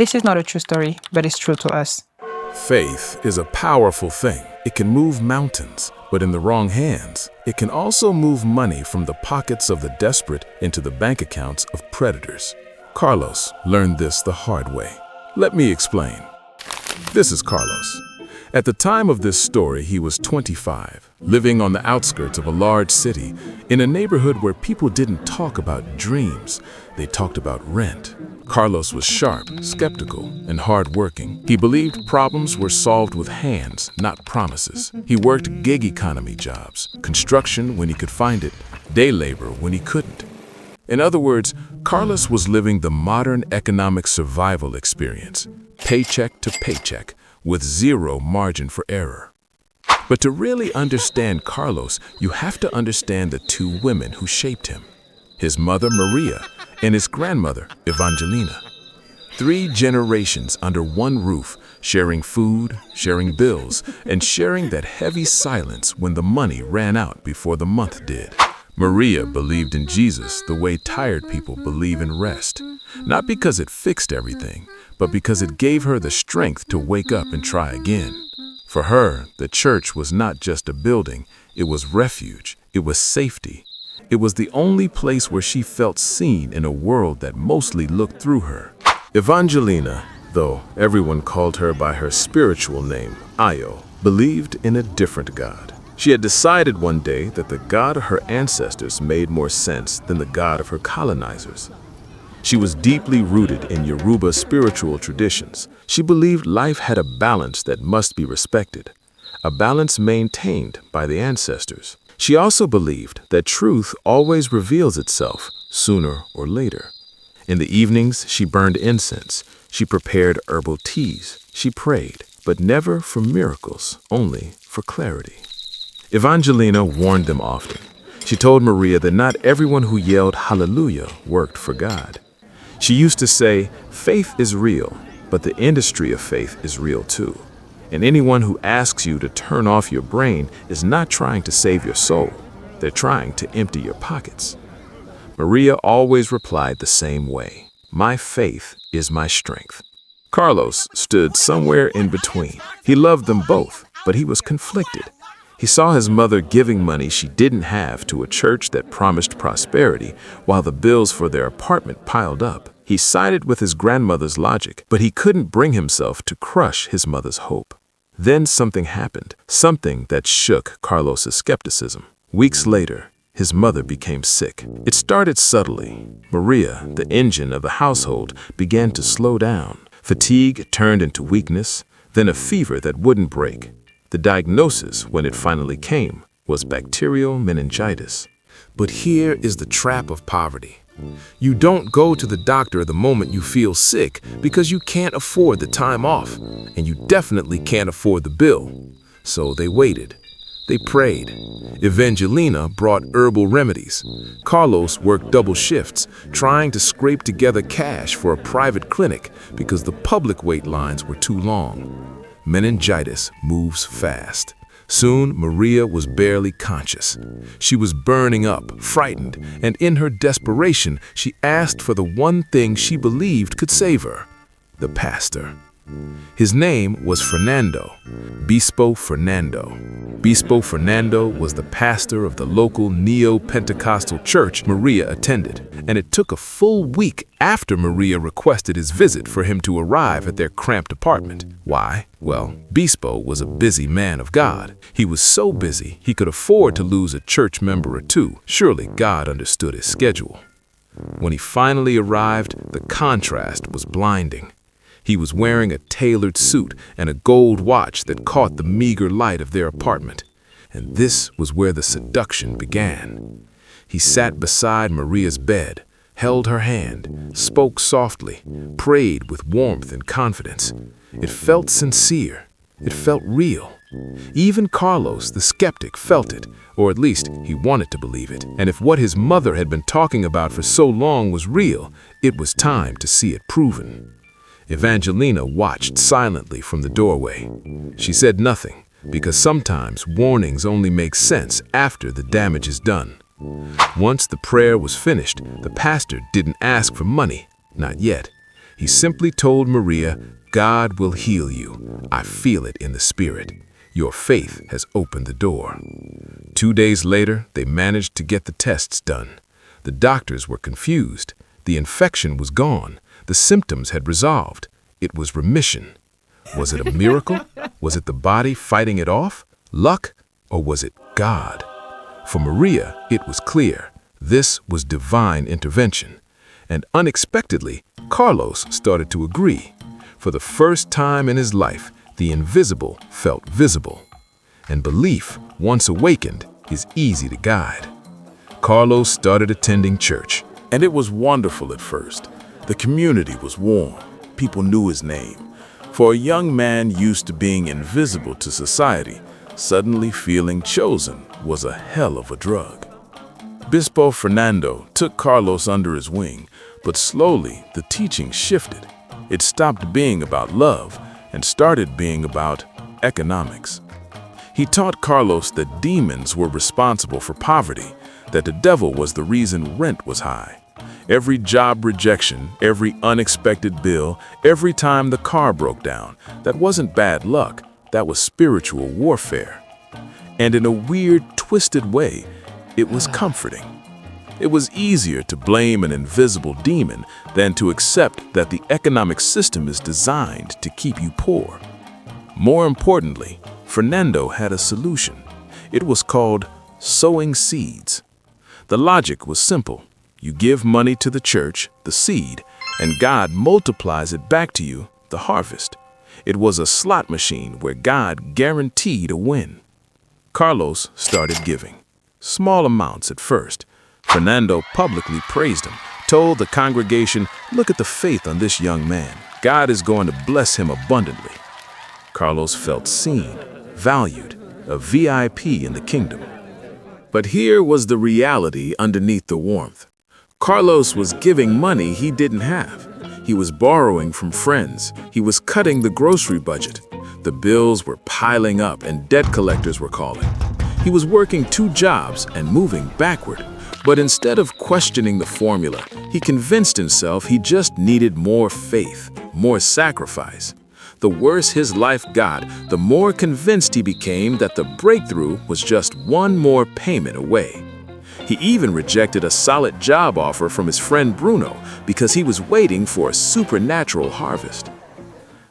This is not a true story, but it's true to us. Faith is a powerful thing. It can move mountains, but in the wrong hands, it can also move money from the pockets of the desperate into the bank accounts of predators. Carlos learned this the hard way. Let me explain. This is Carlos. At the time of this story, he was 25, living on the outskirts of a large city, in a neighborhood where people didn't talk about dreams, they talked about rent. Carlos was sharp, skeptical, and hardworking. He believed problems were solved with hands, not promises. He worked gig economy jobs, construction when he could find it, day labor when he couldn't. In other words, Carlos was living the modern economic survival experience, paycheck to paycheck, with zero margin for error. But to really understand Carlos, you have to understand the two women who shaped him. His mother, Maria, and his grandmother, Evangelina. 3 generations under one roof, sharing food, sharing bills, and sharing that heavy silence when the money ran out before the month did. Maria believed in Jesus the way tired people believe in rest, not because it fixed everything, but because it gave her the strength to wake up and try again. For her, the church was not just a building, it was refuge, it was safety. It was the only place where she felt seen in a world that mostly looked through her. Evangelina, though everyone called her by her spiritual name, Ayo, believed in a different God. She had decided one day that the God of her ancestors made more sense than the God of her colonizers. She was deeply rooted in Yoruba spiritual traditions. She believed life had a balance that must be respected, a balance maintained by the ancestors. She also believed that truth always reveals itself sooner or later. In the evenings, she burned incense. She prepared herbal teas. She prayed, but never for miracles, only for clarity. Evangelina warned them often. She told Maria that not everyone who yelled hallelujah worked for God. She used to say, faith is real, but the industry of faith is real too. And anyone who asks you to turn off your brain is not trying to save your soul. They're trying to empty your pockets. Maria always replied the same way. My faith is my strength. Carlos stood somewhere in between. He loved them both, but he was conflicted. He saw his mother giving money she didn't have to a church that promised prosperity, while the bills for their apartment piled up. He sided with his grandmother's logic, but he couldn't bring himself to crush his mother's hope. Then something happened, something that shook Carlos's skepticism. Weeks later, his mother became sick. It started subtly. Maria, the engine of the household, began to slow down. Fatigue turned into weakness, then a fever that wouldn't break. The diagnosis, when it finally came, was bacterial meningitis. But here is the trap of poverty. You don't go to the doctor the moment you feel sick because you can't afford the time off, and you definitely can't afford the bill. So they waited. They prayed. Evangelina brought herbal remedies. Carlos worked double shifts, trying to scrape together cash for a private clinic because the public wait lines were too long. Meningitis moves fast. Soon, Maria was barely conscious. She was burning up, frightened, and in her desperation, she asked for the one thing she believed could save her: the pastor. His name was Fernando, Bispo Fernando. Bispo Fernando was the pastor of the local neo-Pentecostal church Maria attended, and it took a full week after Maria requested his visit for him to arrive at their cramped apartment. Why? Well, Bispo was a busy man of God. He was so busy he could afford to lose a church member or two. Surely God understood his schedule. When he finally arrived, the contrast was blinding. He was wearing a tailored suit and a gold watch that caught the meager light of their apartment. And this was where the seduction began. He sat beside Maria's bed, held her hand, spoke softly, prayed with warmth and confidence. It felt sincere. It felt real. Even Carlos, the skeptic, felt it, or at least he wanted to believe it. And if what his mother had been talking about for so long was real, it was time to see it proven. Evangelina watched silently from the doorway. She said nothing, because sometimes warnings only make sense after the damage is done. Once the prayer was finished, the pastor didn't ask for money, not yet. He simply told Maria, "God will heal you. I feel it in the spirit. Your faith has opened the door." 2 days later, they managed to get the tests done. The doctors were confused. The infection was gone. The symptoms had resolved. It was remission. Was it a miracle? Was it the body fighting it off? Luck? Or was it God? For Maria, it was clear. This was divine intervention. And unexpectedly, Carlos started to agree. For the first time in his life, the invisible felt visible. And belief, once awakened, is easy to guide. Carlos started attending church. And it was wonderful at first. The community was warm. People knew his name. For a young man used to being invisible to society, suddenly feeling chosen was a hell of a drug. Bispo Fernando took Carlos under his wing, but slowly the teaching shifted. It stopped being about love and started being about economics. He taught Carlos that demons were responsible for poverty, that the devil was the reason rent was high. Every job rejection, every unexpected bill, every time the car broke down, that wasn't bad luck, that was spiritual warfare. And in a weird, twisted way, it was comforting. It was easier to blame an invisible demon than to accept that the economic system is designed to keep you poor. More importantly, Fernando had a solution. It was called sowing seeds. The logic was simple. You give money to the church, the seed, and God multiplies it back to you, the harvest. It was a slot machine where God guaranteed a win. Carlos started giving. Small amounts at first. Fernando publicly praised him, told the congregation, "Look at the faith on this young man. God is going to bless him abundantly." Carlos felt seen, valued, a VIP in the kingdom. But here was the reality underneath the warmth. Carlos was giving money he didn't have. He was borrowing from friends. He was cutting the grocery budget. The bills were piling up and debt collectors were calling. He was working 2 jobs and moving backward. But instead of questioning the formula, he convinced himself he just needed more faith, more sacrifice. The worse his life got, the more convinced he became that the breakthrough was just one more payment away. He even rejected a solid job offer from his friend Bruno because he was waiting for a supernatural harvest.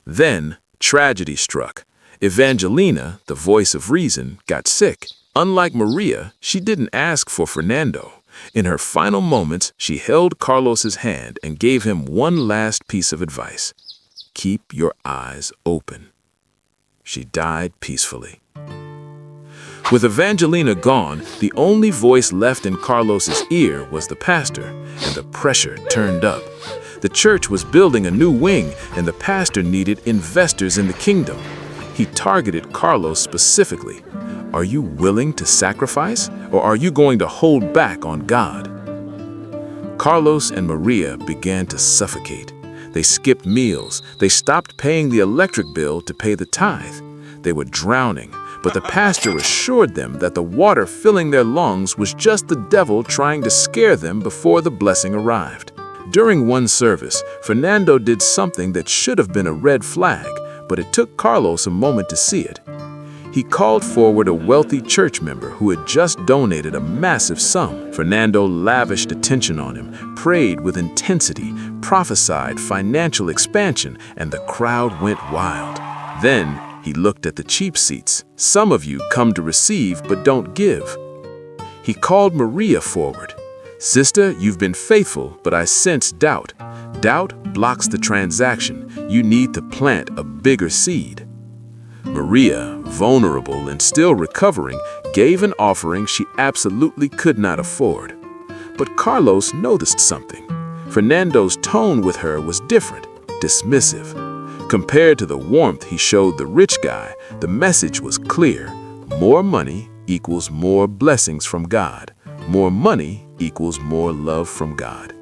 Then, tragedy struck. Evangelina, the voice of reason, got sick. Unlike Maria, she didn't ask for Fernando. In her final moments, she held Carlos's hand and gave him one last piece of advice. Keep your eyes open. She died peacefully. With Evangelina gone, the only voice left in Carlos's ear was the pastor, and the pressure turned up. The church was building a new wing, and the pastor needed investors in the kingdom. He targeted Carlos specifically. Are you willing to sacrifice, or are you going to hold back on God? Carlos and Maria began to suffocate. They skipped meals. They stopped paying the electric bill to pay the tithe. They were drowning, but the pastor assured them that the water filling their lungs was just the devil trying to scare them before the blessing arrived. During one service, Fernando did something that should have been a red flag, but it took Carlos a moment to see it. He called forward a wealthy church member who had just donated a massive sum. Fernando lavished attention on him, prayed with intensity, prophesied financial expansion, and the crowd went wild. Then he looked at the cheap seats. Some of you come to receive but don't give. He called Maria forward. Sister, you've been faithful, but I sense doubt. Doubt blocks the transaction. You need to plant a bigger seed. Maria, vulnerable and still recovering, gave an offering she absolutely could not afford. But Carlos noticed something. Fernando's tone with her was different, dismissive. Compared to the warmth he showed the rich guy, the message was clear. More money equals more blessings from God. More money equals more love from God.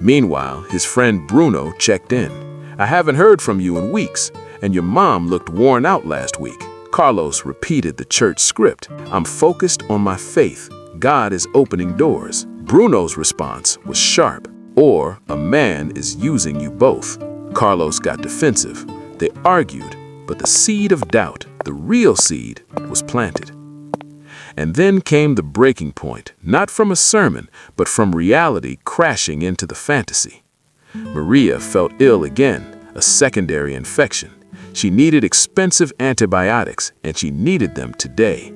Meanwhile, his friend Bruno checked in. I haven't heard from you in weeks, and your mom looked worn out last week. Carlos repeated the church script. I'm focused on my faith. God is opening doors. Bruno's response was sharp. or a man is using you both. Carlos got defensive. They argued, but the seed of doubt, the real seed, was planted. And then came the breaking point, not from a sermon, but from reality crashing into the fantasy. Maria felt ill again, a secondary infection. She needed expensive antibiotics, and she needed them today.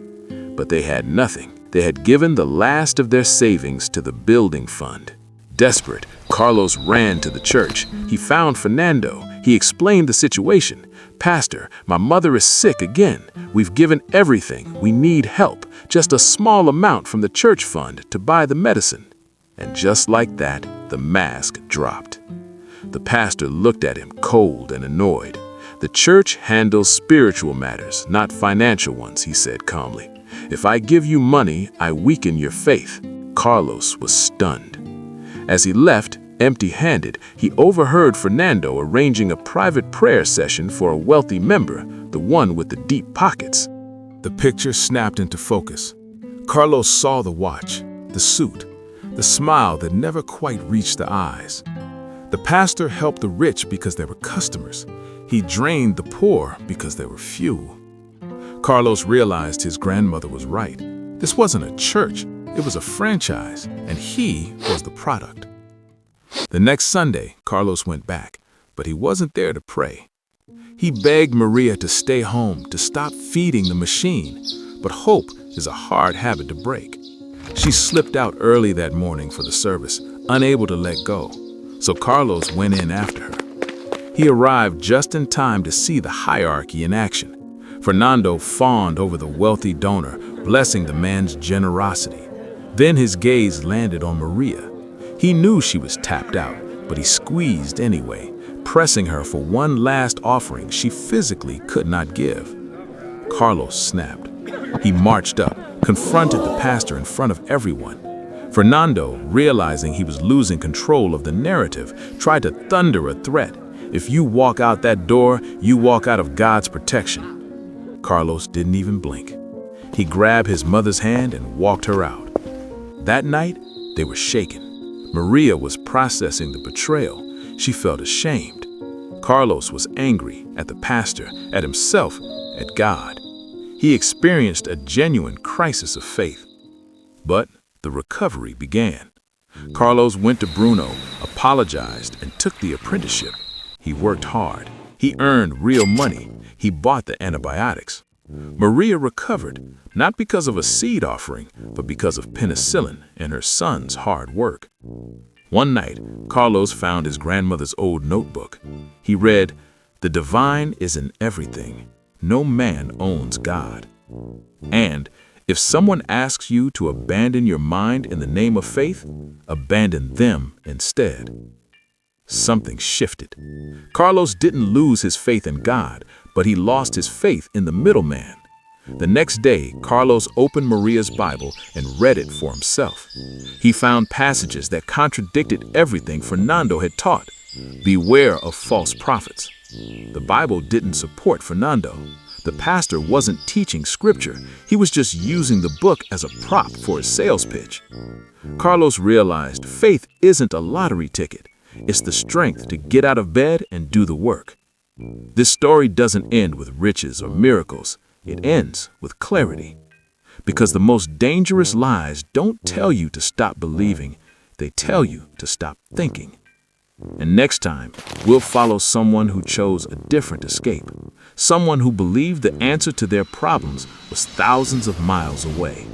But they had nothing. They had given the last of their savings to the building fund. Desperate, Carlos ran to the church. He found Fernando. He explained the situation. "Pastor, my mother is sick again. We've given everything. We need help. Just a small amount from the church fund to buy the medicine." And just like that, the mask dropped. The pastor looked at him cold and annoyed. "The church handles spiritual matters, not financial ones," he said calmly. "If I give you money, I weaken your faith." Carlos was stunned. As he left, empty-handed, he overheard Fernando arranging a private prayer session for a wealthy member, the one with the deep pockets. The picture snapped into focus. Carlos saw the watch, the suit, the smile that never quite reached the eyes. The pastor helped the rich because they were customers. He drained the poor because they were few. Carlos realized his grandmother was right. This wasn't a church, it was a franchise, and he was the product. The next Sunday, Carlos went back, but he wasn't there to pray. He begged Maria to stay home, to stop feeding the machine, but hope is a hard habit to break. She slipped out early that morning for the service, unable to let go, so Carlos went in after her. He arrived just in time to see the hierarchy in action. Fernando fawned over the wealthy donor, blessing the man's generosity. Then his gaze landed on Maria. He knew she was tapped out, but he squeezed anyway, pressing her for one last offering she physically could not give. Carlos snapped. He marched up, confronted the pastor in front of everyone. Fernando, realizing he was losing control of the narrative, tried to thunder a threat. "If you walk out that door, you walk out of God's protection." Carlos didn't even blink. He grabbed his mother's hand and walked her out. That night, they were shaken. Maria was processing the betrayal. She felt ashamed. Carlos was angry at the pastor, at himself, at God. He experienced a genuine crisis of faith. But the recovery began. Carlos went to Bruno, apologized, and took the apprenticeship. He worked hard. He earned real money. He bought the antibiotics. Maria recovered, not because of a seed offering, but because of penicillin and her son's hard work. One night, Carlos found his grandmother's old notebook. He read, "The divine is in everything. No man owns God." And if someone asks you to abandon your mind in the name of faith, abandon them instead. Something shifted. Carlos didn't lose his faith in God, but he lost his faith in the middleman. The next day, Carlos opened Maria's Bible and read it for himself. He found passages that contradicted everything Fernando had taught. Beware of false prophets. The Bible didn't support Fernando. The pastor wasn't teaching scripture. He was just using the book as a prop for his sales pitch. Carlos realized faith isn't a lottery ticket. It's the strength to get out of bed and do the work. This story doesn't end with riches or miracles. It ends with clarity. Because the most dangerous lies don't tell you to stop believing. They tell you to stop thinking. And next time, we'll follow someone who chose a different escape. Someone who believed the answer to their problems was thousands of miles away.